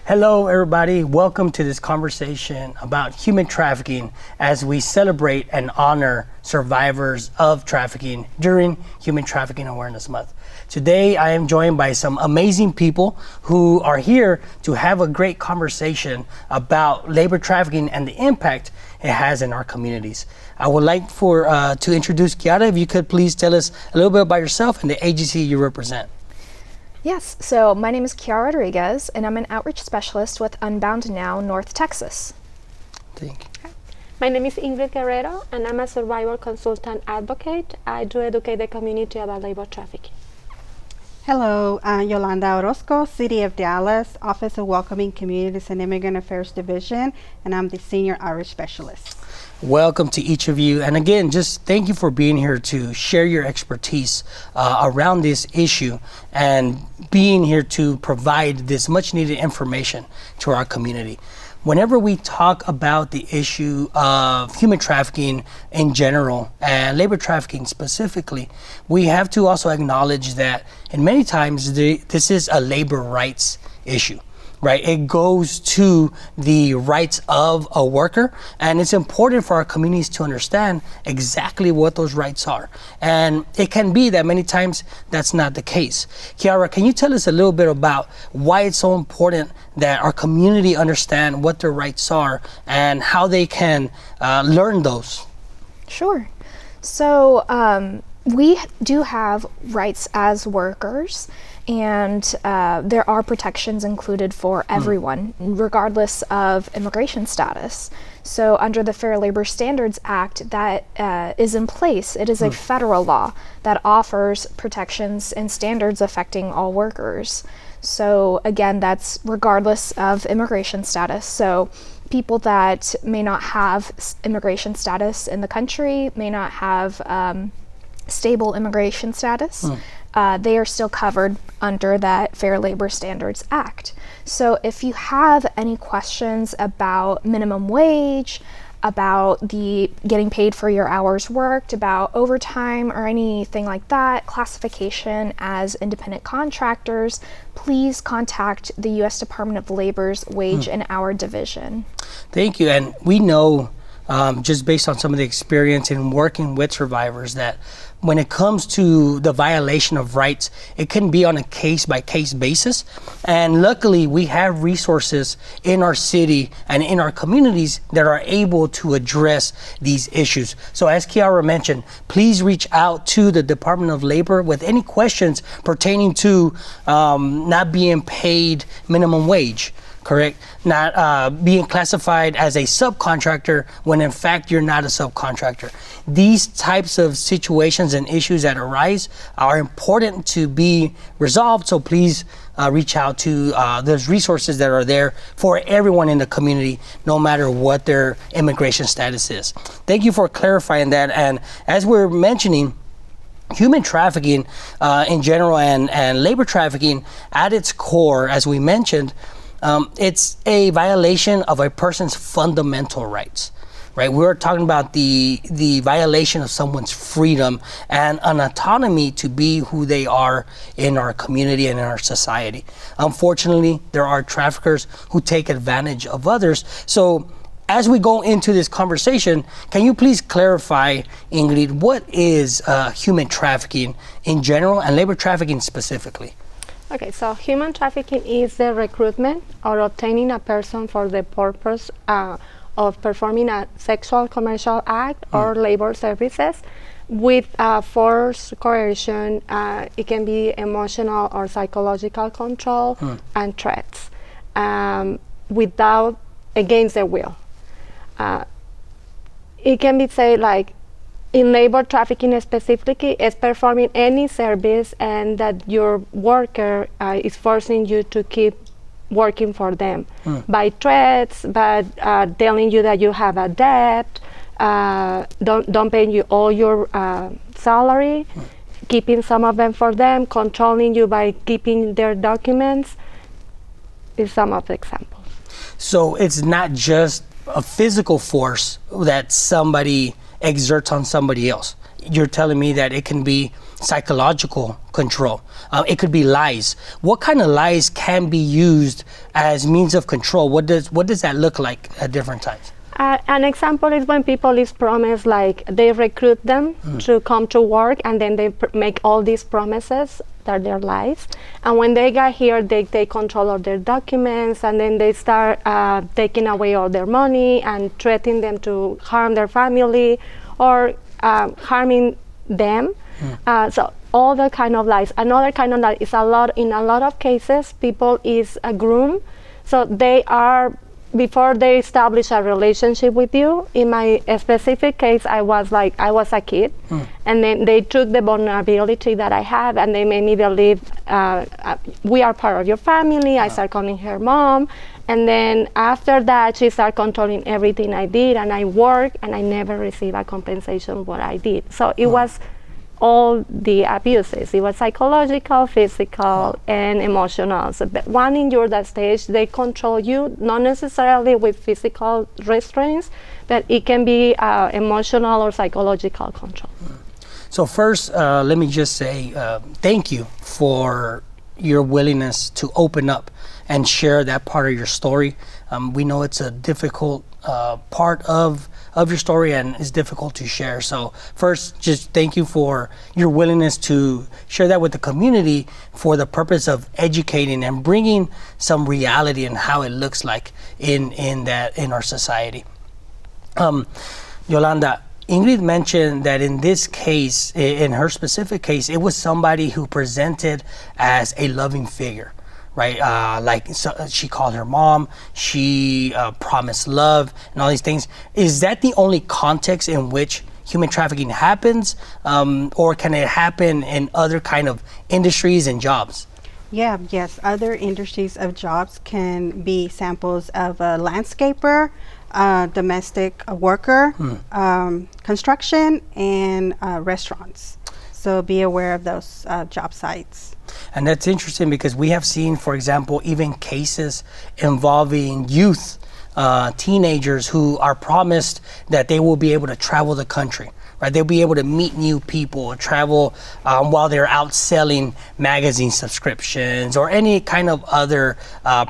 Hello, everybody. Welcome to this conversation about human trafficking as we celebrate and honor survivors of trafficking during Human Trafficking Awareness Month. Today, I am joined by some amazing people who are here to have a great conversation about labor trafficking and the impact it has in our communities. I would like to introduce Kiara. If you could please tell us a little bit about yourself and the agency you represent. Yes, so my name is Kiara Rodriguez, and I'm an outreach specialist with Unbound Now, North Texas. Thank you. My name is Ingrid Guerrero, and I'm a survivor consultant advocate. I do educate the community about labor trafficking. Hello, I'm Yolanda Orozco, City of Dallas, Office of Welcoming Communities and Immigrant Affairs Division, and I'm the Senior Outreach Specialist. Welcome to each of you. And again, just thank you for being here to share your expertise around this issue and being here to provide this much needed information to our community. Whenever we talk about the issue of human trafficking in general and labor trafficking specifically, we have to also acknowledge that in many times this is a labor rights issue. Right, it goes to the rights of a worker, and it's important for our communities to understand exactly what those rights are. And it can be that many times that's not the case. Kiara, can you tell us a little bit about why it's so important that our community understand what their rights are and how they can learn those? Sure. So we do have rights as workers, and there are protections included for everyone, regardless of immigration status. So under the Fair Labor Standards Act that is in place, it is a federal law that offers protections and standards affecting all workers. So again, that's regardless of immigration status. So people that may not have immigration status in the country, may not have stable immigration status, they are still covered under that Fair Labor Standards Act. So if you have any questions about minimum wage, about the getting paid for your hours worked, about overtime or anything like that, classification as independent contractors, please contact the U.S. Department of Labor's Wage and Hour Division. Thank you. And we know, just based on some of the experience in working with survivors, that when it comes to the violation of rights, it can be on a case-by-case basis. And luckily, we have resources in our city and in our communities that are able to address these issues. So as Kiara mentioned, please reach out to the Department of Labor with any questions pertaining to not being paid minimum wage. Correct? Not being classified as a subcontractor when in fact you're not a subcontractor. These types of situations and issues that arise are important to be resolved, so please reach out to those resources that are there for everyone in the community, no matter what their immigration status is. Thank you for clarifying that. And as we're mentioning, human trafficking in general and labor trafficking at its core, as we mentioned, it's a violation of a person's fundamental rights, right? We're talking about the violation of someone's freedom and an autonomy to be who they are in our community and in our society. Unfortunately, there are traffickers who take advantage of others. So as we go into this conversation, can you please clarify, Ingrid, what is human trafficking in general and labor trafficking specifically? Okay, so human trafficking is the recruitment or obtaining a person for the purpose of performing a sexual commercial act or labor services with force, coercion. It can be emotional or psychological control and threats without, against their will. It can be said like, in labor trafficking specifically, is performing any service and that your worker is forcing you to keep working for them by threats, by telling you that you have a debt, don't pay you all your salary, keeping some of them for them, controlling you by keeping their documents, is some of the examples. So it's not just a physical force that somebody exerts on somebody else. You're telling me that it can be psychological control. It could be lies. What kind of lies can be used as means of control? What does that look like at different times? An example is when people is promised, like they recruit them to come to work, and then they make all these promises that are their lives. And when they get here, they take control of their documents, and then they start taking away all their money and threatening them to harm their family or harming them. So all the kind of lies. Another kind of lie is in a lot of cases, people is a groom. So they are, before they establish a relationship with you. In my specific case, I was a kid, and then they took the vulnerability that I have, and they made me believe we are part of your family. I started calling her mom, and then after that, she started controlling everything I did, and I worked, and I never received a compensation what I did. So it was all the abuses. It was psychological, physical, and emotional. So when you're that stage, they control you, not necessarily with physical restraints, but it can be emotional or psychological control. So first, let me just say thank you for your willingness to open up and share that part of your story. We know it's a difficult part of your story, and it's difficult to share. So first, just thank you for your willingness to share that with the community for the purpose of educating and bringing some reality in how it looks like in our society. Yolanda, Ingrid mentioned that in this case, in her specific case, it was somebody who presented as a loving figure. Right, she called her mom, she promised love and all these things. Is that the only context in which human trafficking happens, or can it happen in other kind of industries and jobs? Yes, other industries of jobs can be samples of a landscaper, domestic worker, construction, and restaurants. So be aware of those job sites. And that's interesting because we have seen, for example, even cases involving youth, teenagers who are promised that they will be able to travel the country, right? They'll be able to meet new people, travel while they're out selling magazine subscriptions or any kind of other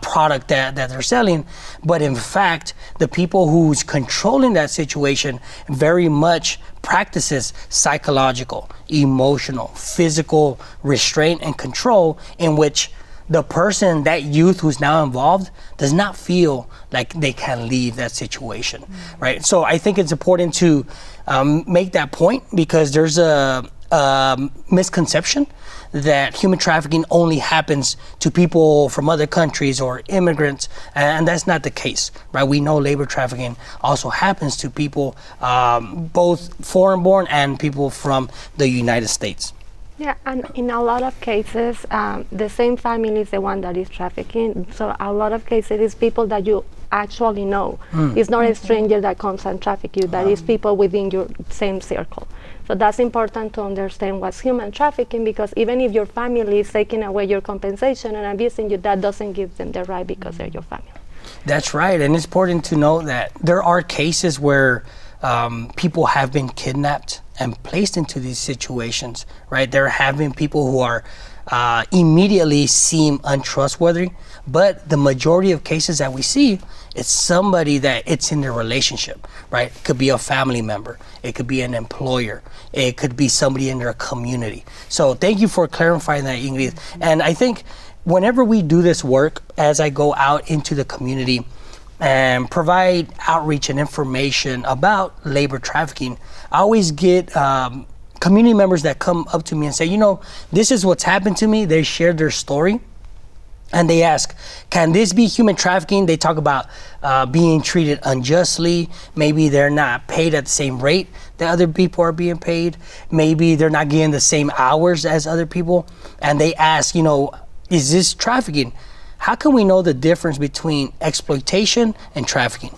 product that they're selling. But in fact, the people who's controlling that situation very much practices psychological, emotional, physical restraint and control, in which the person, that youth who's now involved, does not feel like they can leave that situation, right? So I think it's important to make that point, because there's a misconception that human trafficking only happens to people from other countries or immigrants, and that's not the case, right? We know labor trafficking also happens to people, both foreign-born and people from the United States. Yeah, and in a lot of cases, the same family is the one that is trafficking. So a lot of cases, it's people that you actually know. It's not a stranger that comes and traffic you, that is people within your same circle. So that's important to understand what's human trafficking, because even if your family is taking away your compensation and abusing you, that doesn't give them the right because they're your family. That's right, and it's important to know that there are cases where people have been kidnapped and placed into these situations, right? There have been people who are immediately seem untrustworthy, but the majority of cases that we see, it's somebody that it's in their relationship, right? It could be a family member, it could be an employer, it could be somebody in their community. So thank you for clarifying that, Ingrid. And I think whenever we do this work, as I go out into the community and provide outreach and information about labor trafficking, I always get community members that come up to me and say, you know, this is what's happened to me. They share their story and they ask, can this be human trafficking? They talk about being treated unjustly. Maybe they're not paid at the same rate that other people are being paid. Maybe they're not getting the same hours as other people. And they ask, you know, is this trafficking? How can we know the difference between exploitation and trafficking?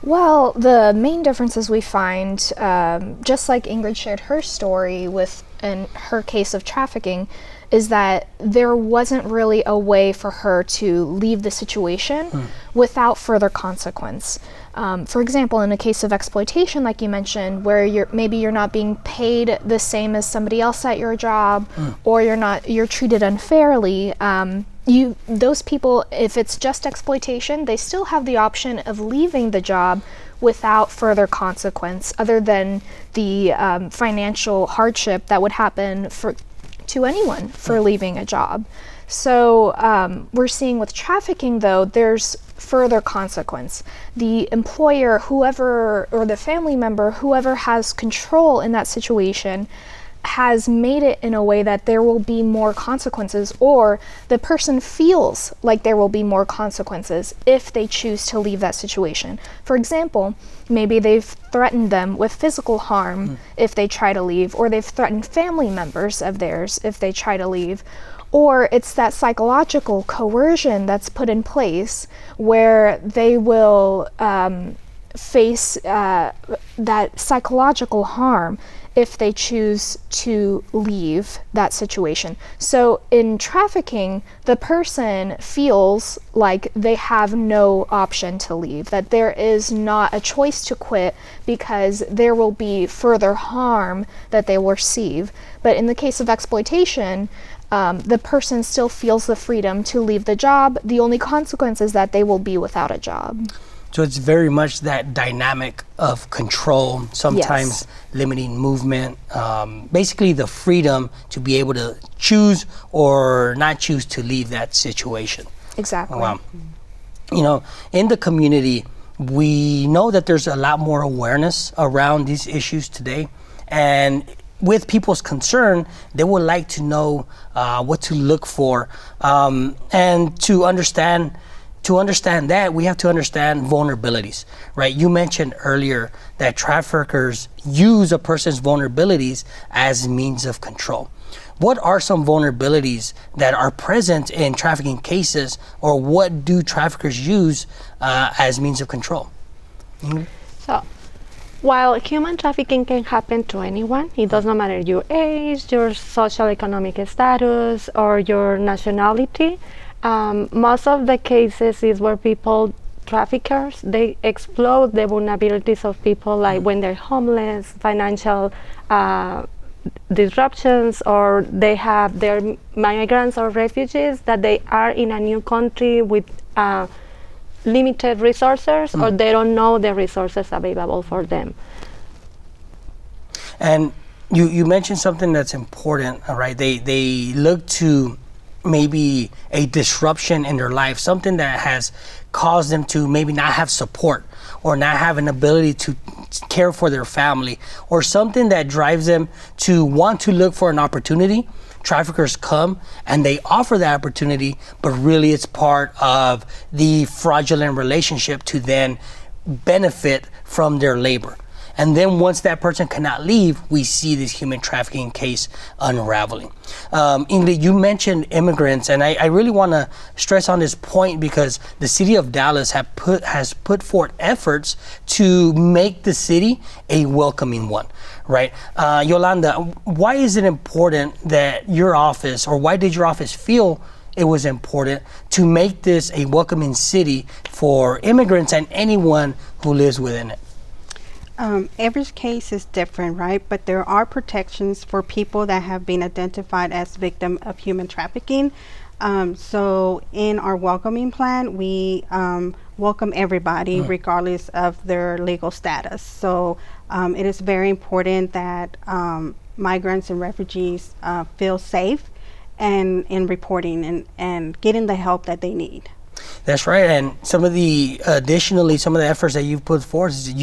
Well, the main differences we find, just like Ingrid shared her story with in her case of trafficking, is that there wasn't really a way for her to leave the situation without further consequence. For example, in a case of exploitation, like you mentioned, where maybe you're not being paid the same as somebody else at your job, or you're treated unfairly, those people, if it's just exploitation, they still have the option of leaving the job without further consequence, other than the financial hardship that would happen to anyone for leaving a job. So we're seeing with trafficking, though, there's further consequence. The employer, whoever, or the family member, whoever has control in that situation, has made it in a way that there will be more consequences, or the person feels like there will be more consequences if they choose to leave that situation. For example, maybe they've threatened them with physical harm if they try to leave, or they've threatened family members of theirs if they try to leave. Or it's that psychological coercion that's put in place where they will face that psychological harm if they choose to leave that situation. So in trafficking, the person feels like they have no option to leave, that there is not a choice to quit because there will be further harm that they will receive. But in the case of exploitation, the person still feels the freedom to leave the job. The only consequence is that they will be without a job. So it's very much that dynamic of control, sometimes limiting movement, basically the freedom to be able to choose or not choose to leave that situation. Exactly. Wow. You know, in the community, we know that there's a lot more awareness around these issues today. And with people's concern, they would like to know what to look for. And to understand that, we have to understand vulnerabilities, right? You mentioned earlier that traffickers use a person's vulnerabilities as means of control. What are some vulnerabilities that are present in trafficking cases, or what do traffickers use as means of control? Mm-hmm. So, while human trafficking can happen to anyone, it does not matter your age, your social economic status, or your nationality. Most of the cases is where traffickers, they exploit the vulnerabilities of people, like when they're homeless, financial disruptions, or they're migrants or refugees, that they are in a new country with limited resources, or they don't know the resources available for them. And you mentioned something that's important, right? They look to maybe a disruption in their life, something that has caused them to maybe not have support or not have an ability to care for their family, or something that drives them to want to look for an opportunity. Traffickers come and they offer that opportunity, but really it's part of the fraudulent relationship to then benefit from their labor. And then once that person cannot leave, we see this human trafficking case unraveling. Ingrid, you mentioned immigrants, and I really want to stress on this point because the city of Dallas has put forth efforts to make the city a welcoming one, right? Yolanda, why is it important that your office, or why did your office feel it was important to make this a welcoming city for immigrants and anyone who lives within it? Every case is different, right? But there are protections for people that have been identified as victim of human trafficking. So in our welcoming plan, we welcome everybody regardless of their legal status. So it is very important that migrants and refugees feel safe and in reporting and getting the help that they need. That's right. And some of the efforts that you've put forth is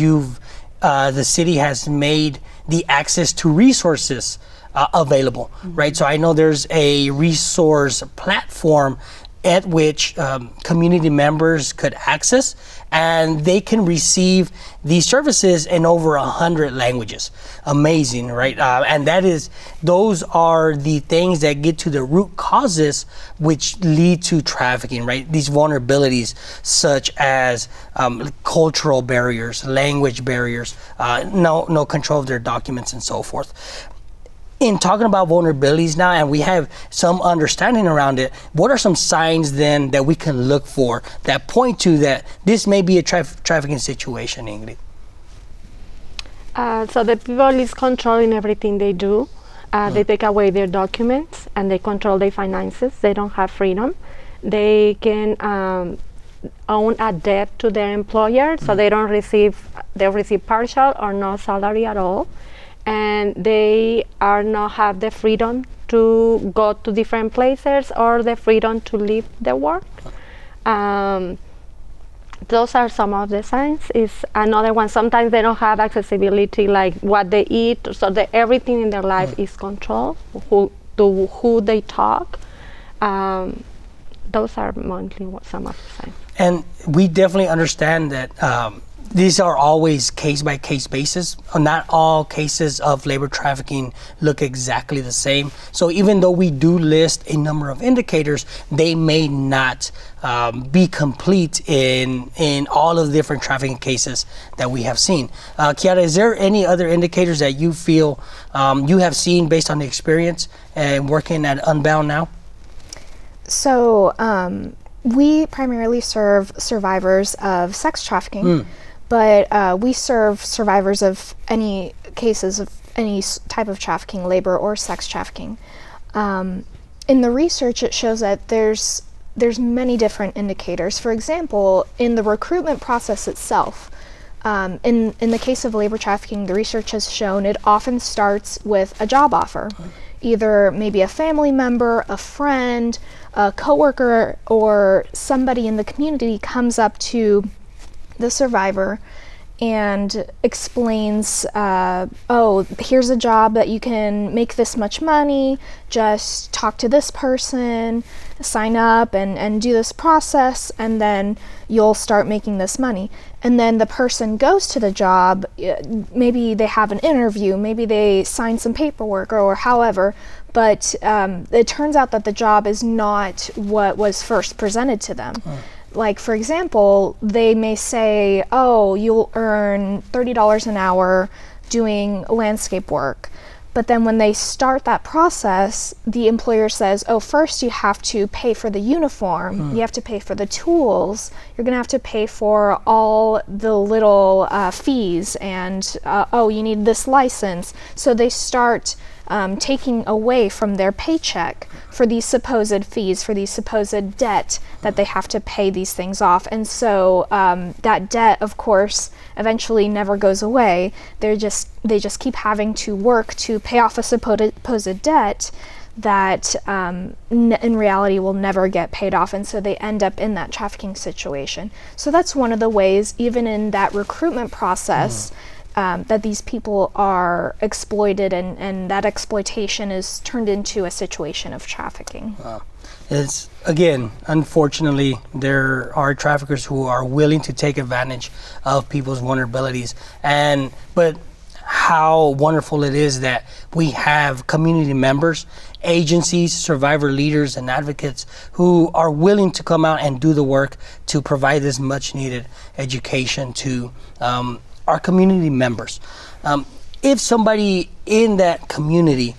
the city has made the access to resources available, right? So I know there's a resource platform at which community members could access, and they can receive these services in over 100 languages. Amazing, right? And those are the things that get to the root causes which lead to trafficking, right? These vulnerabilities such as cultural barriers, language barriers, no control of their documents and so forth. In talking about vulnerabilities now, and we have some understanding around it, what are some signs then that we can look for that point to that this may be a trafficking situation, Ingrid? So the people is controlling everything they do. They take away their documents and they control their finances. They don't have freedom. They can own a debt to their employer, so they receive partial or no salary at all, and they are not have the freedom to go to different places or the freedom to leave the work. Those are some of the signs. Is another one. Sometimes they don't have accessibility, like what they eat, so that everything in their life is controlled. Who they talk. Those are mostly some of the signs. And we definitely understand that these are always case-by-case basis. Not all cases of labor trafficking look exactly the same. So even though we do list a number of indicators, they may not be complete in all of the different trafficking cases that we have seen. Kiara, is there any other indicators that you feel you have seen based on the experience and working at Unbound now? So we primarily serve survivors of sex trafficking, but we serve survivors of any cases of any type of trafficking, labor or sex trafficking. In the research, it shows that there's many different indicators. For example, in the recruitment process itself, in the case of labor trafficking, the research has shown it often starts with a job offer. Either maybe a family member, a friend, a coworker, or somebody in the community comes up to the survivor and explains, oh, here's a job that you can make this much money, just talk to this person, sign up and do this process, and then you'll start making this money. And then the person goes to the job, maybe they have an interview, maybe they sign some paperwork or however, but it turns out that the job is not what was first presented to them. Like, for example, they may say, oh, you'll earn $30 an hour doing landscape work. But then when they start that process, the employer says, oh, first you have to pay for the uniform, you have to pay for the tools, you're gonna have to pay for all the little fees, and oh, you need this license. So they start taking away from their paycheck for these supposed fees, for these supposed debt that they have to pay these things off. And so that debt, of course, eventually never goes away. They just keep having to work to pay off a supposed debt that in reality will never get paid off, and so they end up in that trafficking situation. So that's one of the ways, even in that recruitment process, that these people are exploited, and that exploitation is turned into a situation of trafficking. It's, again, unfortunately, there are traffickers who are willing to take advantage of people's vulnerabilities. But how wonderful it is that we have community members, agencies, survivor leaders, and advocates who are willing to come out and do the work to provide this much needed education to our community members. If somebody in that community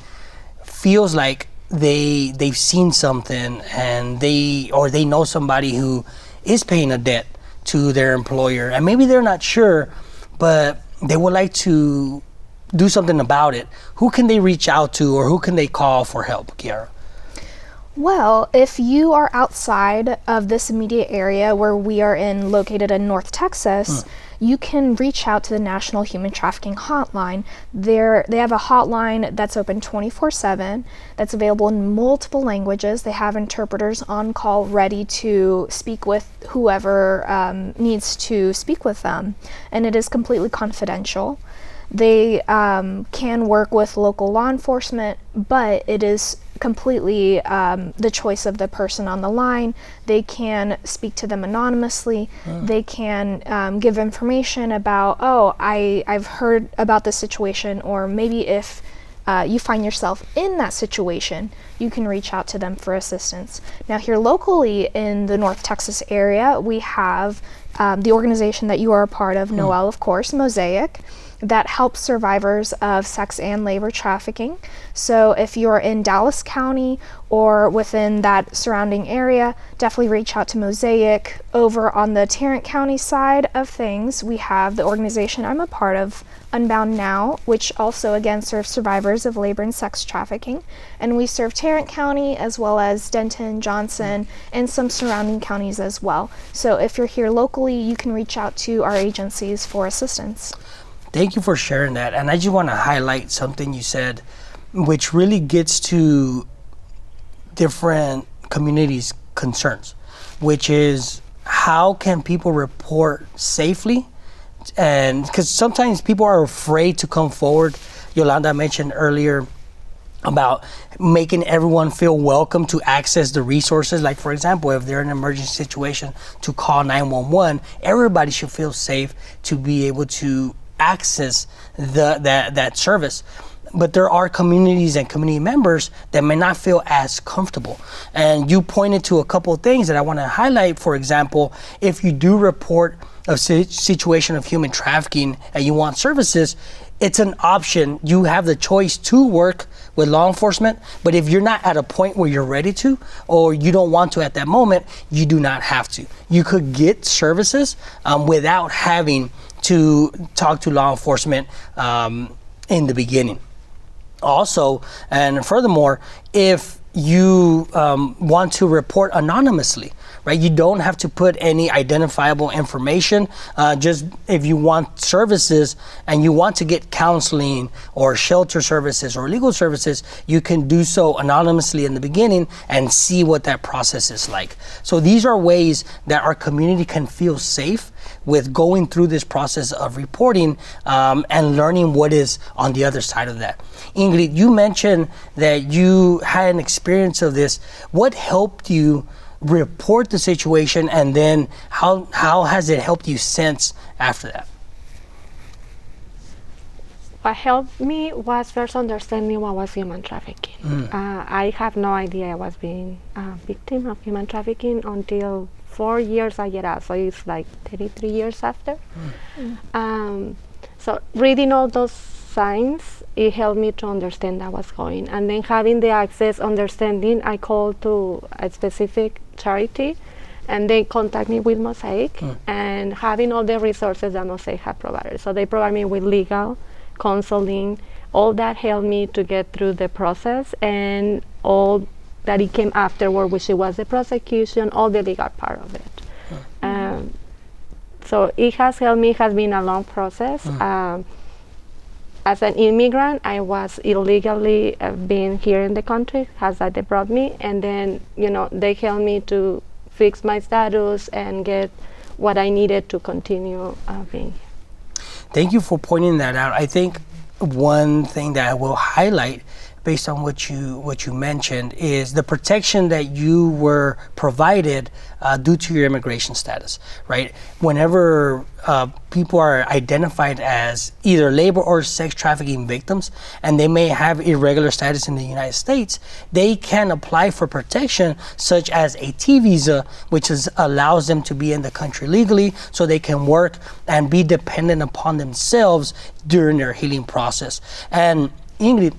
feels like they've seen something and they know somebody who is paying a debt to their employer, and maybe they're not sure, but they would like to do something about it, who can they reach out to, or who can they call for help, Kiara? Well, if you are outside of this immediate area where we are located in North Texas, you can reach out to the National Human Trafficking Hotline. They have a hotline that's open 24/7, that's available in multiple languages. They have interpreters on call ready to speak with whoever needs to speak with them, and it is completely confidential. They can work with local law enforcement, but it is completely the choice of the person on the line. They can speak to them anonymously. They can give information about, oh, I've heard about this situation, or maybe if you find yourself in that situation, you can reach out to them for assistance. Now, here locally in the North Texas area, we have the organization that you are a part of, Noel, of course, Mosaic. that helps survivors of sex and labor trafficking. So if you're in Dallas County or within that surrounding area, definitely reach out to Mosaic. Over on the Tarrant County side of things, we have the organization I'm a part of, Unbound Now, which also again serves survivors of labor and sex trafficking. And we serve Tarrant County as well as Denton, Johnson, and some surrounding counties as well. So if you're here locally, you can reach out to our agencies for assistance. Thank you for sharing that. And I just want to highlight something you said, which really gets to different communities' concerns, which is how can people report safely? And because sometimes people are afraid to come forward. Yolanda mentioned earlier about making everyone feel welcome to access the resources. Like, for example, if they're in an emergency situation, to call 911, everybody should feel safe to be able to access that service. But there are communities and community members that may not feel as comfortable. And you pointed to a couple of things that I want to highlight. For example, if you do report a situation of human trafficking and you want services, it's an option. You have the choice to work with law enforcement, but if you're not at a point where you're ready to, or you don't want to at that moment, you do not have to. You could get services without having to talk to law enforcement in the beginning. Also, and furthermore, if you want to report anonymously, right? You don't have to put any identifiable information. Just if you want services and you want to get counseling or shelter services or legal services, you can do so anonymously in the beginning and see what that process is like. So these are ways that our community can feel safe with going through this process of reporting and learning what is on the other side of that. Ingrid, you mentioned that you had an experience of this. What helped you report the situation, and then how has it helped you since after that? What helped me was first understanding what was human trafficking. I have no idea I was being a victim of human trafficking until 4 years I get out, so it's like 33 years after. So reading all those signs, it helped me to understand that was going. And then having the access, understanding, I called to a specific charity, and they contact me with Mosaic, and having all the resources that Mosaic had provided. So they provide me with legal, counseling, all that helped me to get through the process, and all that it came afterward, which it was the prosecution, all the legal part of it. So it has helped me. It has been a long process. As an immigrant, I was illegally being here in the country, as that they brought me, and then they helped me to fix my status and get what I needed to continue being here. Thank you for pointing that out. I think one thing that I will highlight based on what you mentioned is the protection that you were provided due to your immigration status, right? Whenever people are identified as either labor or sex trafficking victims, and they may have irregular status in the United States, they can apply for protection such as a T visa, which allows them to be in the country legally so they can work and be dependent upon themselves during their healing process. And Ingrid,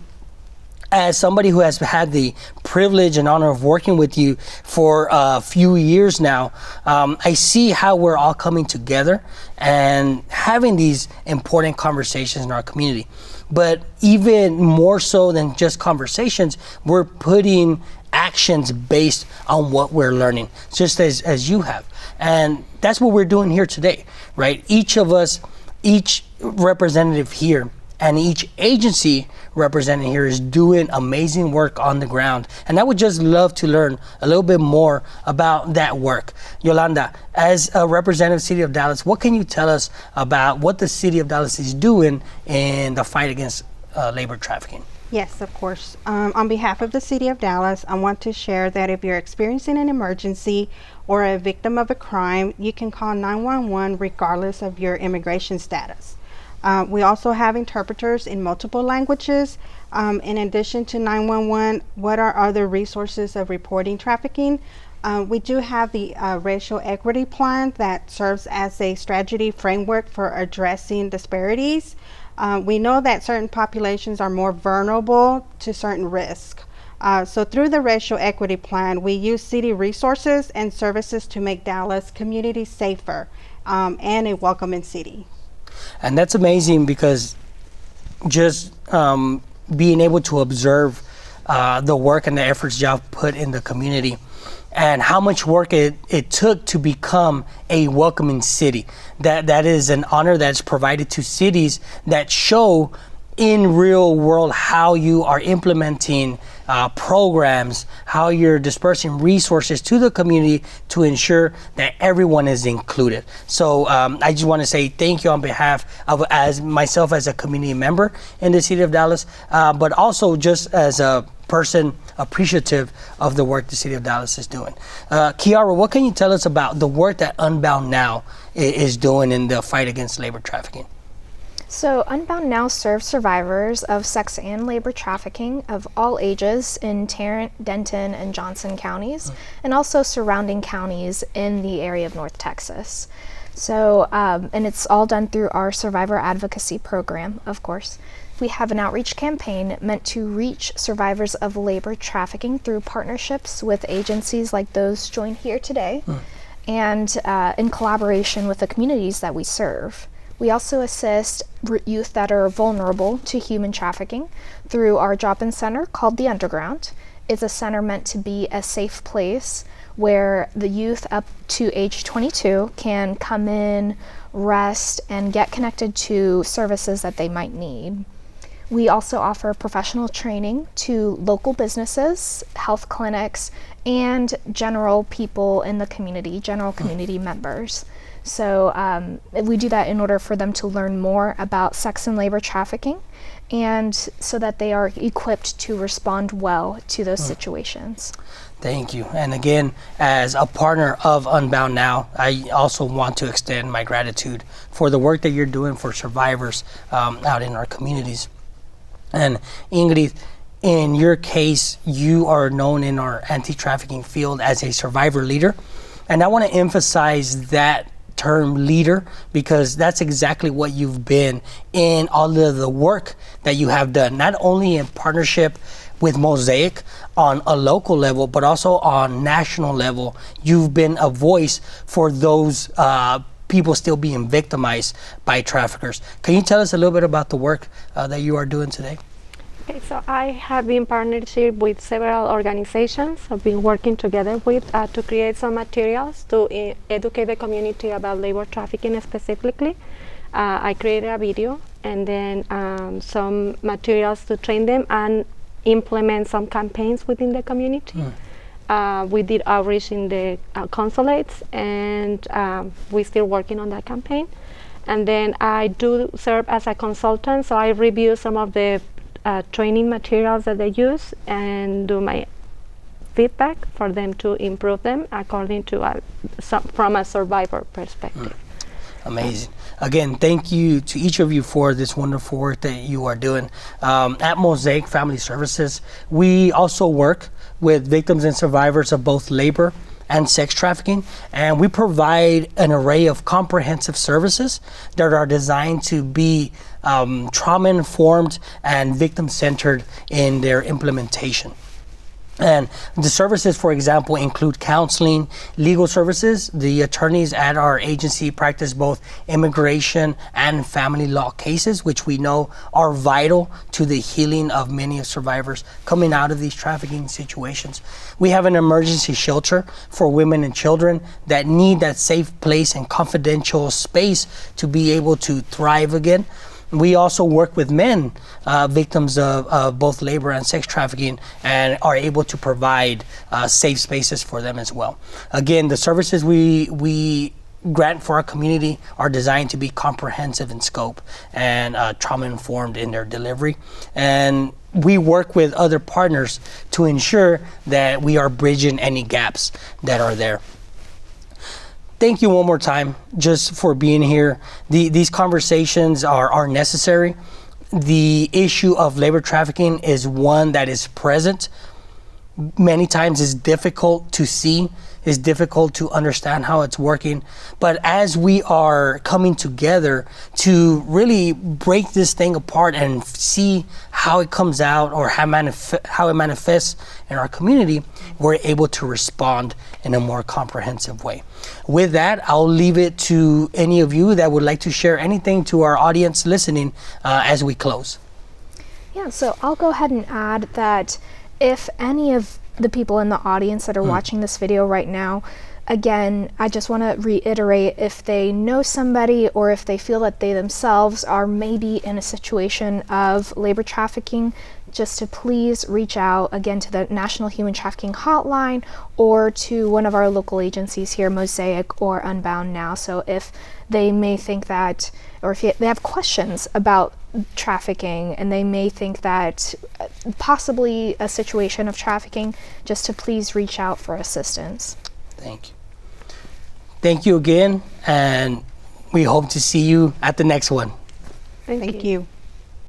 as somebody who has had the privilege and honor of working with you for a few years now, I see how we're all coming together and having these important conversations in our community. But even more so than just conversations, we're putting actions based on what we're learning, just as you have. And that's what we're doing here today, right? Each of us, each representative here, and each agency represented here is doing amazing work on the ground. And I would just love to learn a little bit more about that work. Yolanda, as a representative of the City of Dallas, what can you tell us about what the City of Dallas is doing in the fight against labor trafficking? Yes, of course. On behalf of the City of Dallas, I want to share that if you're experiencing an emergency or a victim of a crime, you can call 911 regardless of your immigration status. We also have interpreters in multiple languages. In addition to 911, what are other resources of reporting trafficking? We do have the racial equity plan that serves as a strategy framework for addressing disparities. We know that certain populations are more vulnerable to certain risks. So through the racial equity plan, we use city resources and services to make Dallas community safer and a welcoming city. And that's amazing, because just being able to observe the work and the efforts y'all put in the community, and how much work it took to become a welcoming city. That is an honor that's provided to cities that show in real world how you are implementing programs, how you're dispersing resources to the community to ensure that everyone is included. So I just want to say thank you on behalf of as myself as a community member in the city of Dallas, but also just as a person appreciative of the work the city of Dallas is doing. Kiara, what can you tell us about the work that Unbound Now is doing in the fight against labor trafficking? So Unbound Now serves survivors of sex and labor trafficking of all ages in Tarrant, Denton, and Johnson counties, and also surrounding counties in the area of North Texas. So, and it's all done through our survivor advocacy program, of course. We have an outreach campaign meant to reach survivors of labor trafficking through partnerships with agencies like those joined here today, and in collaboration with the communities that we serve. We also assist youth that are vulnerable to human trafficking through our drop-in center called The Underground. It's a center meant to be a safe place where the youth up to age 22 can come in, rest, and get connected to services that they might need. We also offer professional training to local businesses, health clinics, and general people in the community, general community members. So we do that in order for them to learn more about sex and labor trafficking, and so that they are equipped to respond well to those situations. Thank you. And again, as a partner of Unbound Now, I also want to extend my gratitude for the work that you're doing for survivors out in our communities. And Ingrid, in your case, you are known in our anti-trafficking field as a survivor leader. And I want to emphasize that term leader, because that's exactly what you've been in all of the work that you have done, not only in partnership with Mosaic on a local level, but also on national level. You've been a voice for those people still being victimized by traffickers. Can you tell us a little bit about the work that you are doing today? Okay, so I have been partnership with several organizations. I've been working together with to create some materials to educate the community about labor trafficking specifically. I created a video and then some materials to train them and implement some campaigns within the community. We did outreach in the consulates, and we're still working on that campaign. And then I do serve as a consultant, so I review some of the training materials that they use and do my feedback for them to improve them according to from a survivor perspective. Amazing. Again, thank you to each of you for this wonderful work that you are doing. At Mosaic Family Services, we also work with victims and survivors of both labor and sex trafficking, and we provide an array of comprehensive services that are designed to be trauma-informed and victim-centered in their implementation. And the services, for example, include counseling, legal services. The attorneys at our agency practice both immigration and family law cases, which we know are vital to the healing of many of survivors coming out of these trafficking situations. We have an emergency shelter for women and children that need that safe place and confidential space to be able to thrive again. We also work with men, victims of both labor and sex trafficking, and are able to provide safe spaces for them as well. Again, the services we grant for our community are designed to be comprehensive in scope and trauma-informed in their delivery. And we work with other partners to ensure that we are bridging any gaps that are there. Thank you one more time just for being here. These conversations are necessary. The issue of labor trafficking is one that is present. Many times is difficult to see. it's difficult to understand how it's working. But as we are coming together to really break this thing apart and see how it comes out or how it manifests in our community, we're able to respond in a more comprehensive way. With that, I'll leave it to any of you that would like to share anything to our audience listening as we close. Yeah, so I'll go ahead and add that if any of the people in the audience that are watching this video right now, again, I just want to reiterate, if they know somebody or if they feel that they themselves are maybe in a situation of labor trafficking, just to please reach out again to the National Human Trafficking Hotline or to one of our local agencies here, Mosaic or Unbound Now. So if they may think that, or if they have questions about trafficking and they may think that possibly a situation of trafficking, just to please reach out for assistance. Thank you. Thank you again, and we hope to see you at the next one. Thank you. Thank you.